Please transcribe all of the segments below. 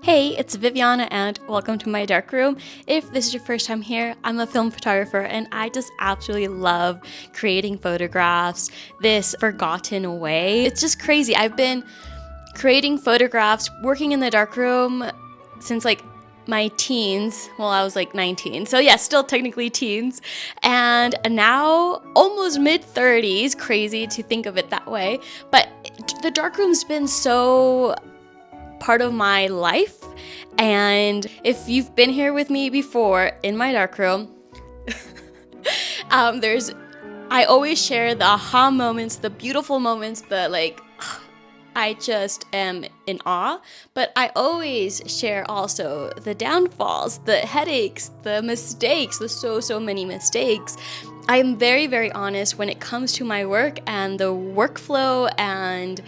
Hey, it's Viviana and welcome to my dark room. If this is your first time here, I'm a film photographer and I just absolutely love creating photographs this forgotten way. It's just crazy. I've been creating photographs, working in the dark room since like my teens. Well, I was like 19. So yeah, still technically teens. And now almost mid 30s. Crazy to think of it that way. But the dark room's been so part of my life. And if you've been here with me before in my darkroom, I always share the aha moments, the beautiful moments, I just am in awe. But I always share also the downfalls, the headaches, the mistakes, the so many mistakes. I am very, very honest when it comes to my work and the workflow and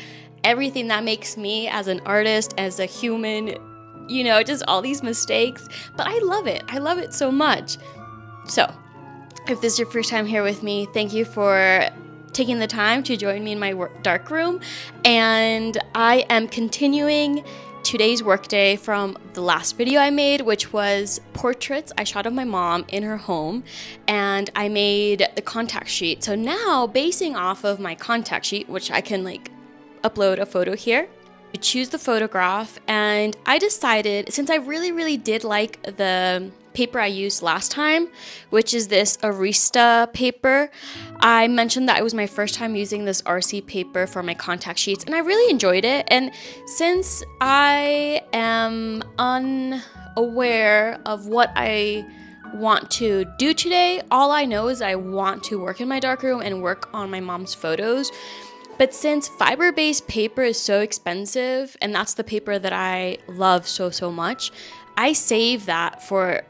everything that makes me as an artist, as a human, just all these mistakes. But I love it. I love it so much. So, if this is your first time here with me, thank you for taking the time to join me in my dark room. And I am continuing today's workday from the last video I made, which was portraits I shot of my mom in her home, and I made the contact sheet. So now, basing off of my contact sheet, which I can upload a photo here, to choose the photograph, and I decided, since I really did like the paper I used last time, which is this Arista paper. I mentioned that it was my first time using this RC paper for my contact sheets, and I really enjoyed it. And since I am unaware of what I want to do today, all I know is I want to work in my darkroom and work on my mom's photos. But since fiber-based paper is so expensive, and that's the paper that I love so much, I save that for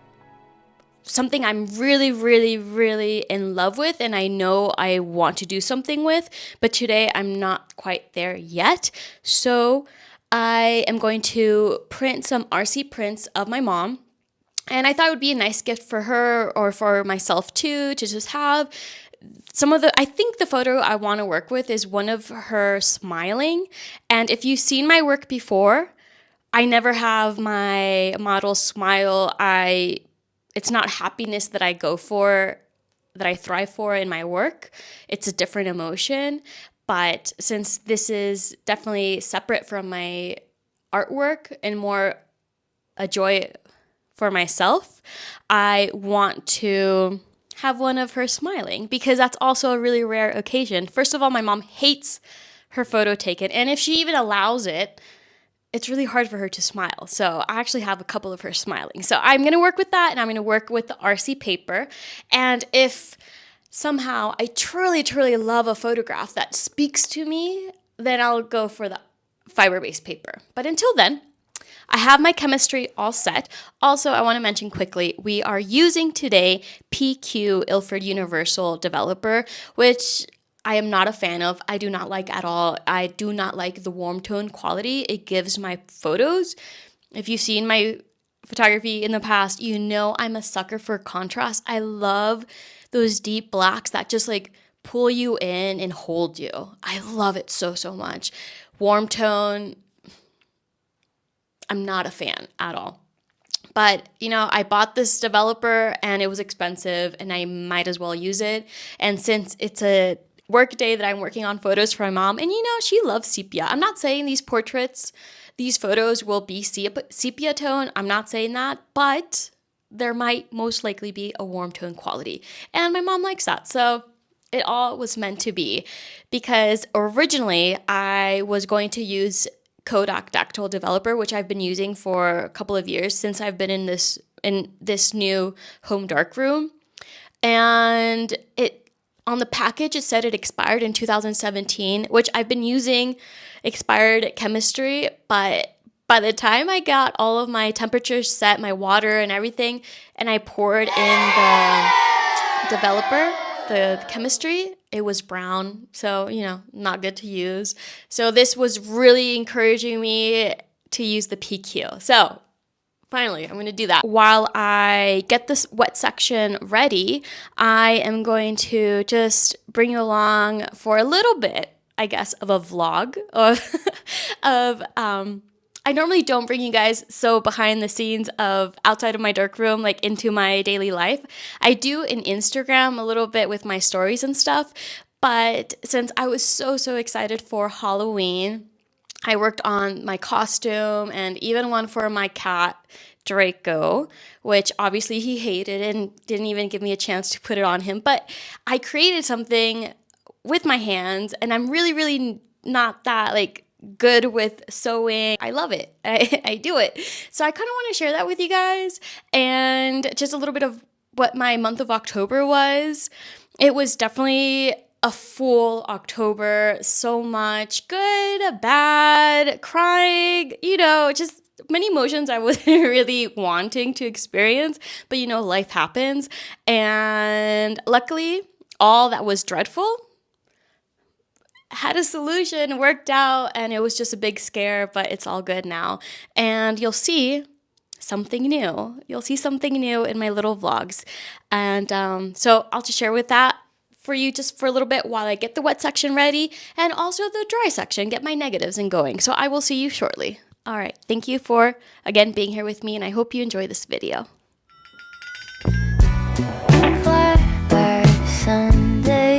something I'm really in love with and I know I want to do something with, but today I'm not quite there yet. So I am going to print some RC prints of my mom, and I thought it would be a nice gift for her or for myself too, to just have I think the photo I want to work with is one of her smiling. And if you've seen my work before, I never have my model smile. It's not happiness that I go for, that I thrive for in my work. It's a different emotion. But since this is definitely separate from my artwork and more a joy for myself, I want to have one of her smiling, because that's also a really rare occasion. First of all, my mom hates her photo taken, and if she even allows it, it's really hard for her to smile. So I actually have a couple of her smiling. So I'm going to work with that, and I'm going to work with the RC paper. And if somehow I truly love a photograph that speaks to me, then I'll go for the fiber-based paper. But until then, I have my chemistry all set. Also, I want to mention quickly, we are using today PQ Ilford Universal developer, which I am not a fan of. I do not like at all. I do not like the warm tone quality it gives my photos. If you've seen my photography in the past, you know I'm a sucker for contrast. I love those deep blacks that just pull you in and hold you. I love it so much. Warm tone, I'm not a fan at all. But, I bought this developer and it was expensive and I might as well use it. And since it's a work day that I'm working on photos for my mom, and she loves sepia. I'm not saying these photos will be sepia tone. I'm not saying that, but there might most likely be a warm tone quality. And my mom likes that. So it all was meant to be, because originally I was going to use Kodak Dactyl developer, which I've been using for a couple of years since I've been in this new home darkroom. And on the package it said it expired in 2017, which I've been using expired chemistry, but by the time I got all of my temperatures set, my water and everything, and I poured in the developer, the chemistry, it was brown, so not good to use. So this was really encouraging me to use the PQ. So finally, I'm going to do that. While I get this wet section ready, I am going to just bring you along for a little bit, I guess, of a vlog of I normally don't bring you guys so behind the scenes of outside of my darkroom, like into my daily life. I do in Instagram a little bit with my stories and stuff, but since I was so excited for Halloween, I worked on my costume and even one for my cat, Draco, which obviously he hated and didn't even give me a chance to put it on him. But I created something with my hands, and I'm really not that like good with sewing. I love it. I do it. So I kind of want to share that with you guys, and just a little bit of what my month of October was. It was definitely a full October. So much good, bad, crying, just many emotions I wasn't really wanting to experience, but life happens. And luckily, all that was dreadful had a solution, worked out, and it was just a big scare, but it's all good now. And you'll see something new. You'll see something new in my little vlogs. And so I'll just share with that for you just for a little bit while I get the wet section ready and also the dry section, get my negatives and going. So I will see you shortly. All right. Thank you for, again, being here with me, and I hope you enjoy this video. Sunday,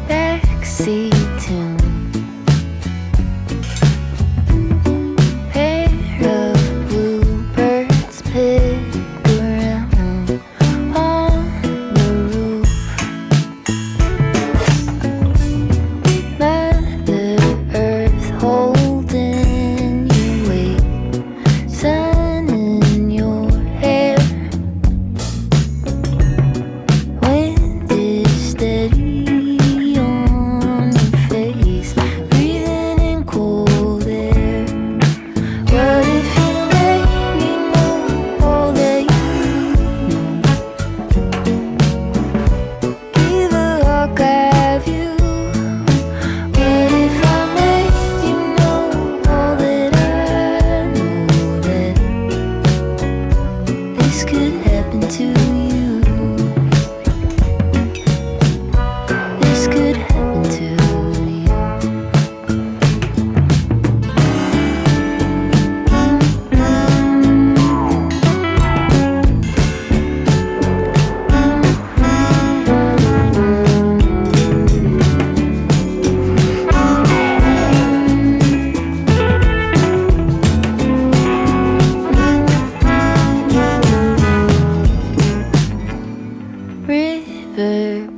backseat tune.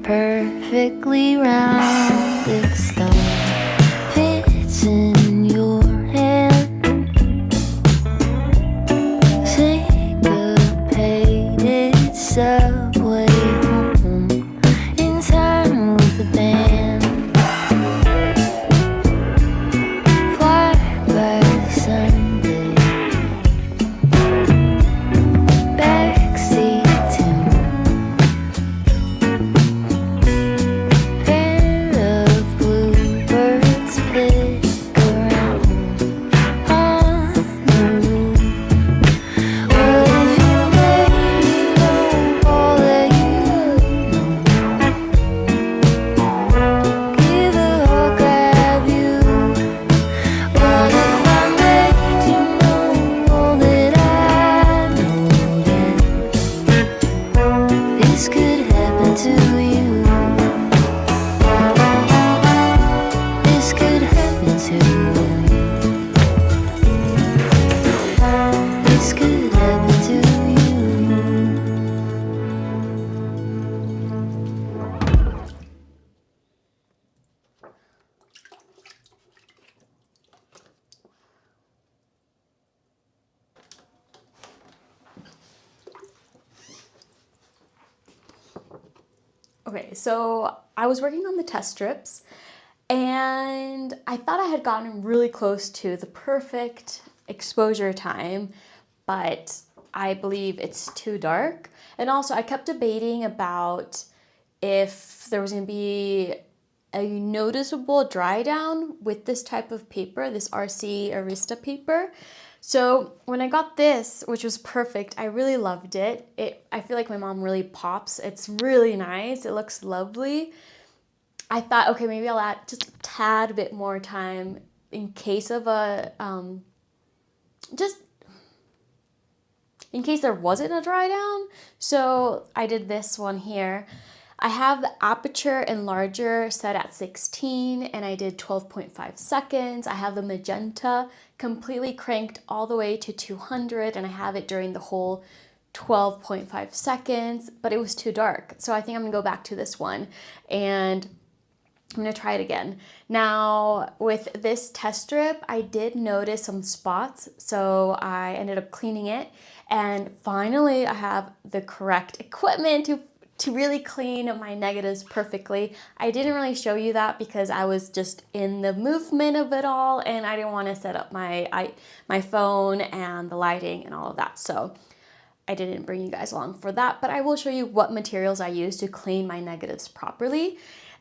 Perfectly rounded stone fits in your hand. Syncopated subway home in time with the band. Fly by Sunday, backseat tune. This could happen to you. This could happen to you. This could happen to you. Okay, so I was working on the test strips, and I thought I had gotten really close to the perfect exposure time, but I believe it's too dark. And also I kept debating about if there was going to be a noticeable dry down with this type of paper, this RC Arista paper. So when I got this, which was perfect, I really loved it. I feel like my mom really pops. It's really nice. It looks lovely. I thought, okay, maybe I'll add just a tad bit more time in case of a, just in case there wasn't a dry down. So I did this one here. I have the aperture enlarger set at 16 and I did 12.5 seconds. I have the magenta completely cranked all the way to 200 and I have it during the whole 12.5 seconds, but it was too dark. So I think I'm gonna go back to this one and I'm gonna try it again. Now with this test strip, I did notice some spots, so I ended up cleaning it. And finally, I have the correct equipment to really clean my negatives perfectly. I didn't really show you that because I was just in the movement of it all and I didn't want to set up my phone and the lighting and all of that. So I didn't bring you guys along for that, but I will show you what materials I use to clean my negatives properly.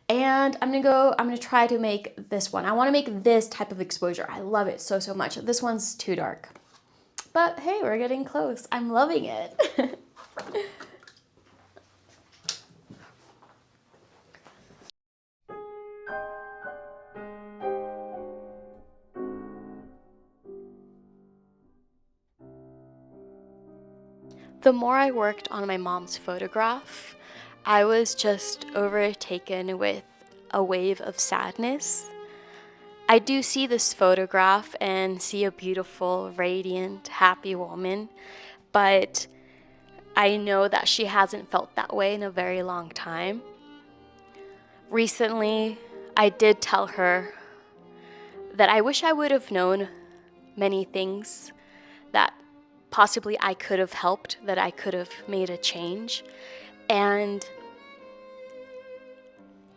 And I'm gonna try to make this one. I wanna make this type of exposure. I love it so, so much. This one's too dark. But hey, we're getting close. I'm loving it. The more I worked on my mom's photograph, I was just overtaken with a wave of sadness. I do see this photograph and see a beautiful, radiant, happy woman, but I know that she hasn't felt that way in a very long time. Recently, I did tell her that I wish I would have known many things that possibly I could have helped, that I could have made a change. And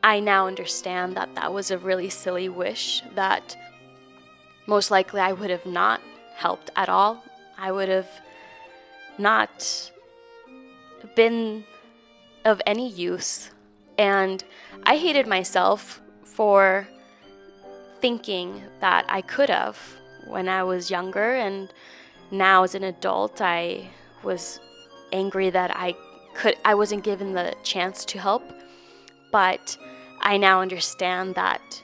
I now understand that that was a really silly wish, that most likely I would have not helped at all. I would have not been of any use. And I hated myself for thinking that I could have when I was younger, and now as an adult I was angry that I wasn't given the chance to help. But I now understand that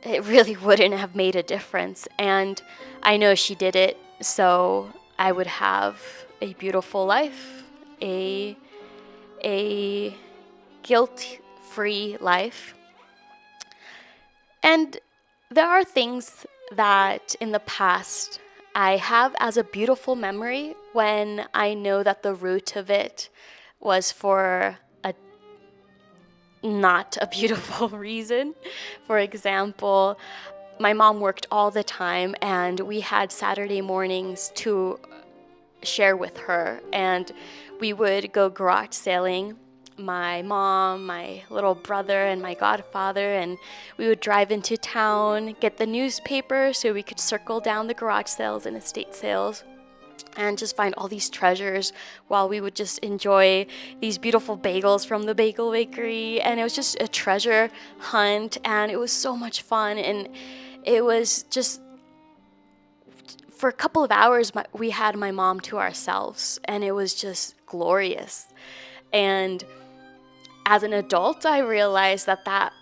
it really wouldn't have made a difference, and I know she did it so I would have a beautiful life, a guilt-free life. And there are things that in the past I have as a beautiful memory when I know that the root of it was for not a beautiful reason. For example, my mom worked all the time and we had Saturday mornings to share with her, and we would go garage sailing, my mom, my little brother, and my godfather, and we would drive into town, get the newspaper so we could circle down the garage sales and estate sales and just find all these treasures while we would just enjoy these beautiful bagels from the bagel bakery. And it was just a treasure hunt, and it was so much fun. And it was just, for a couple of hours, we had my mom to ourselves, and it was just glorious. And as an adult, I realized that that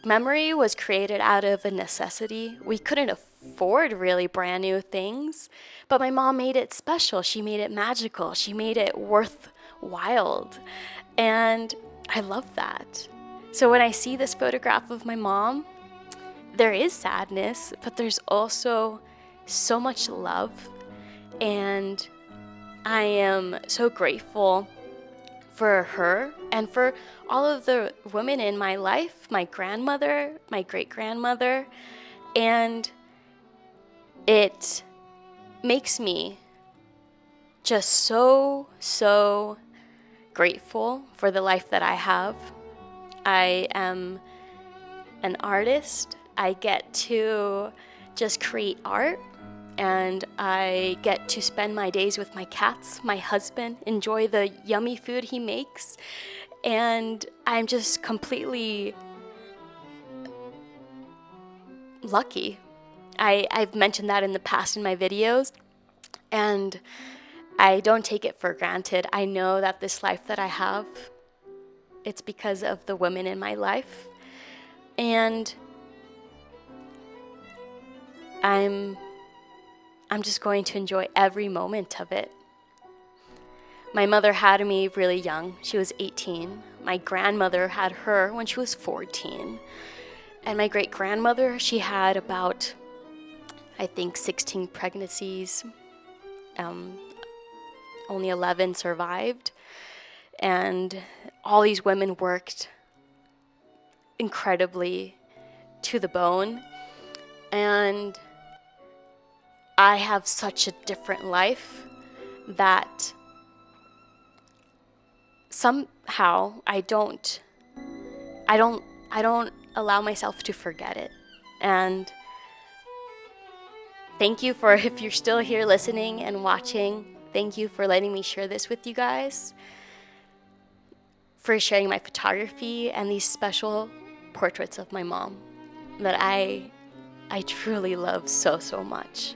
memory was created out of a necessity. We couldn't afford really brand new things, but my mom made it special. She made it magical. She made it worthwhile. And I love that. So when I see this photograph of my mom, there is sadness, but there's also so much love. And I am so grateful for her and for all of the women in my life, my grandmother, my great-grandmother, and it makes me just so, so grateful for the life that I have. I am an artist. I get to just create art, and I get to spend my days with my cats, my husband, enjoy the yummy food he makes, and I'm just completely lucky. I've mentioned that in the past in my videos, and I don't take it for granted. I know that this life that I have, it's because of the women in my life. And I'm just going to enjoy every moment of it. My mother had me really young. She was 18. My grandmother had her when she was 14. And my great-grandmother, she had about, I think, 16 pregnancies. Only 11 survived. And all these women worked incredibly to the bone. And I have such a different life that somehow I don't allow myself to forget it. And thank you for, if you're still here listening and watching, thank you for letting me share this with you guys, for sharing my photography and these special portraits of my mom that I truly love so, so much.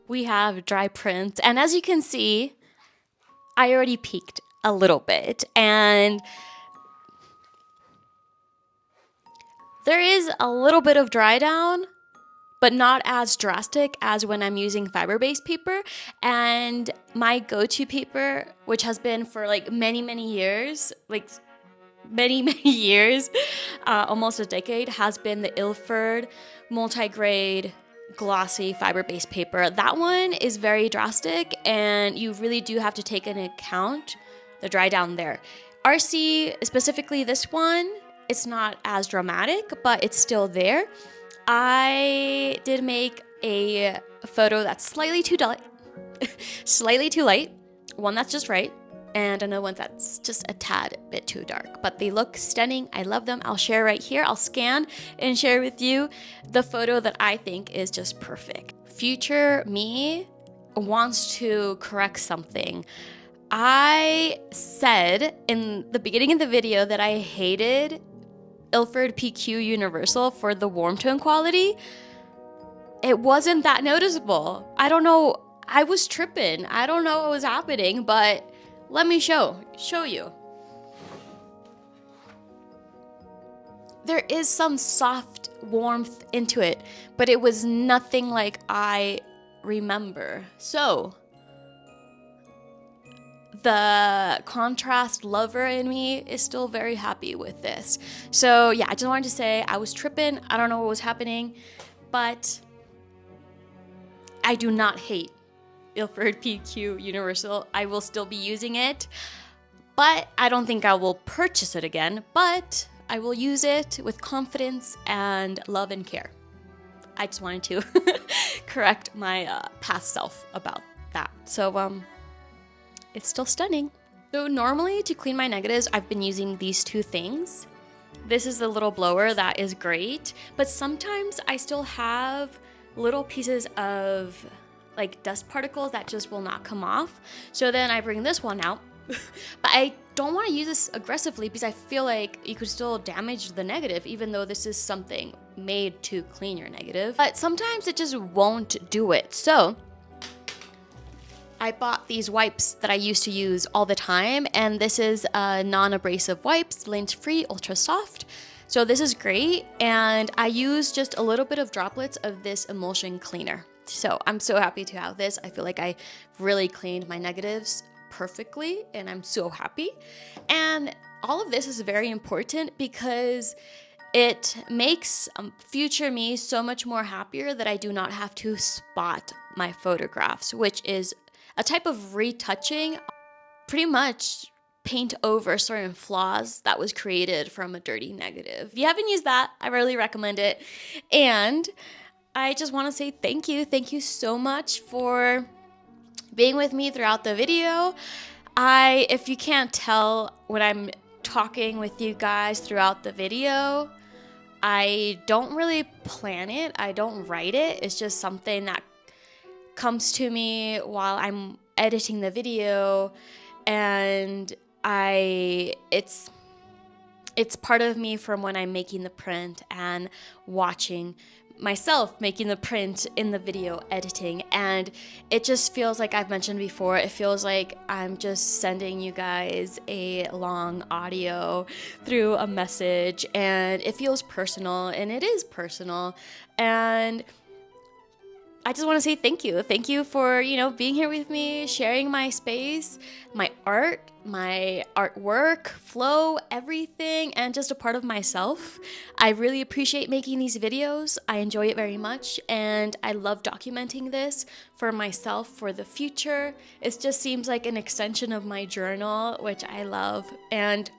We have dry prints, and as you can see, I already peaked a little bit, and there is a little bit of dry down, but not as drastic as when I'm using fiber-based paper. And my go-to paper, which has been for like many years, almost a decade, has been the Ilford multi-grade glossy fiber-based paper. That one is very drastic, and you really do have to take into account the dry down there. RC, specifically this one, it's not as dramatic, but it's still there. I did make a photo that's slightly too light, one that's just right, and another one that's just a tad bit too dark. But they look stunning. I love them. I'll share right here. I'll scan and share with you the photo that I think is just perfect. Future me wants to correct something. I said in the beginning of the video that I hated Ilford PQ Universal for the warm tone quality. It wasn't that noticeable. I don't know. I was tripping. I don't know what was happening, but let me show you. There is some soft warmth into it, but it was nothing like I remember. So the contrast lover in me is still very happy with this. So yeah, I just wanted to say I was tripping. I don't know what was happening, but I do not hate Ilford PQ Universal. I will still be using it, but I don't think I will purchase it again, but I will use it with confidence and love and care. I just wanted to correct my past self about that. So it's still stunning. So normally to clean my negatives, I've been using these two things. This is the little blower that is great, but sometimes I still have little pieces of like dust particles that just will not come off. So then I bring this one out, but I don't want to use this aggressively because I feel like you could still damage the negative, even though this is something made to clean your negative. But sometimes it just won't do it. So I bought these wipes that I used to use all the time, and this is a non-abrasive wipes, lint-free, ultra soft. So this is great, and I use just a little bit of droplets of this emulsion cleaner. So I'm so happy to have this. I feel like I really cleaned my negatives perfectly, and I'm so happy. And all of this is very important because it makes future me so much more happier that I do not have to spot my photographs, which is a type of retouching, pretty much paint over certain flaws that was created from a dirty negative. If you haven't used that, I really recommend it. And I just want to say thank you. Thank you so much for being with me throughout the video. If you can't tell when I'm talking with you guys throughout the video, I don't really plan it. I don't write it. It's just something that comes to me while I'm editing the video, and it's part of me from when I'm making the print and watching myself making the print in the video editing, and it just feels like I've mentioned before, it feels like I'm just sending you guys a long audio through a message, and it feels personal, and it is personal. And I just want to say thank you. Thank you for, being here with me, sharing my space, my art, my artwork, flow, everything, and just a part of myself. I really appreciate making these videos. I enjoy it very much, and I love documenting this for myself for the future. It just seems like an extension of my journal, which I love, and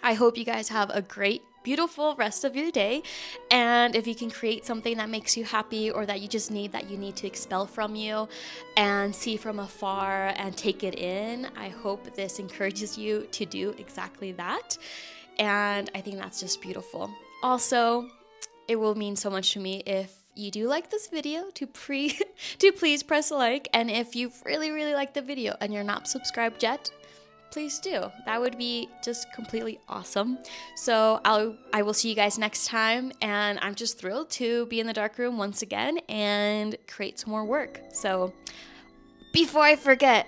I hope you guys have a great, beautiful rest of your day. And if you can create something that makes you happy, or that you just need to expel from you and see from afar and take it in, I hope this encourages you to do exactly that. And I think that's just beautiful. Also, it will mean so much to me if you do like this video to please press like. And if you really, really like the video and you're not subscribed yet, please do. That would be just completely awesome. So I will see you guys next time, and I'm just thrilled to be in the dark room once again and create some more work. So before I forget,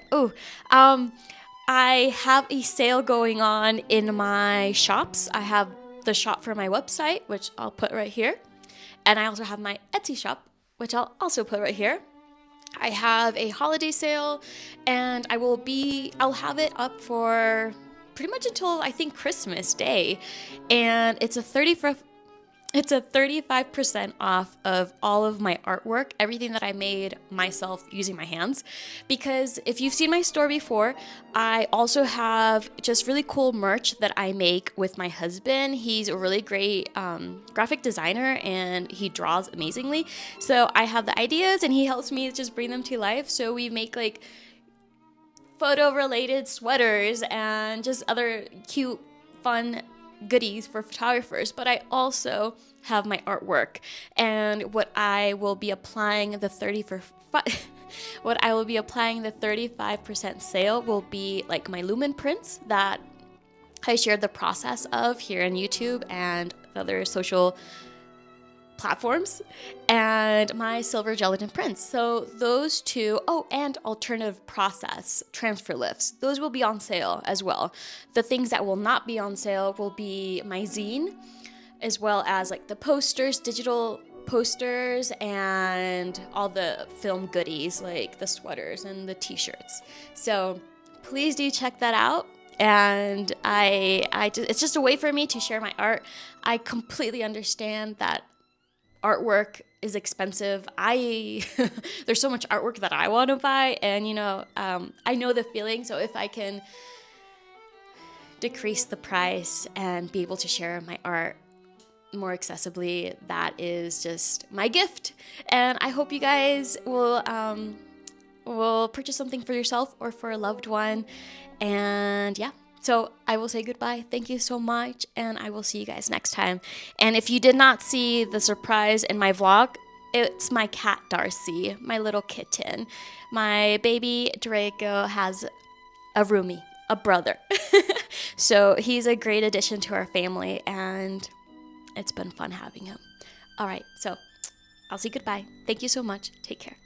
I have a sale going on in my shops. I have the shop for my website, which I'll put right here, and I also have my Etsy shop, which I'll also put right here. I have a holiday sale, and I'll have it up for pretty much until I think Christmas Day, and it's a 35% off of all of my artwork, everything that I made myself using my hands. Because if you've seen my store before, I also have just really cool merch that I make with my husband. He's a really great graphic designer, and he draws amazingly. So I have the ideas, and he helps me just bring them to life. So we make like photo-related sweaters and just other cute, fun goodies for photographers. But I also have my artwork, and what I will be applying the 35% sale will be like my lumen prints that I shared the process of here on YouTube and other social platforms, and my silver gelatin prints. So those two, and alternative process transfer lifts, those will be on sale as well. The things that will not be on sale will be my zine, as well as like the posters, digital posters, and all the film goodies like the sweaters and the t-shirts. So please do check that out. And it's just a way for me to share my art. I completely understand that artwork is expensive. There's so much artwork that I want to buy, and I know the feeling. So if I can decrease the price and be able to share my art more accessibly, that is just my gift. And I hope you guys will purchase something for yourself or for a loved one. And yeah. So I will say goodbye. Thank you so much, and I will see you guys next time. And if you did not see the surprise in my vlog, it's my cat Darcy, my little kitten. My baby Draco has a roomie, a brother. So he's a great addition to our family, and it's been fun having him. All right, so I'll say goodbye. Thank you so much. Take care.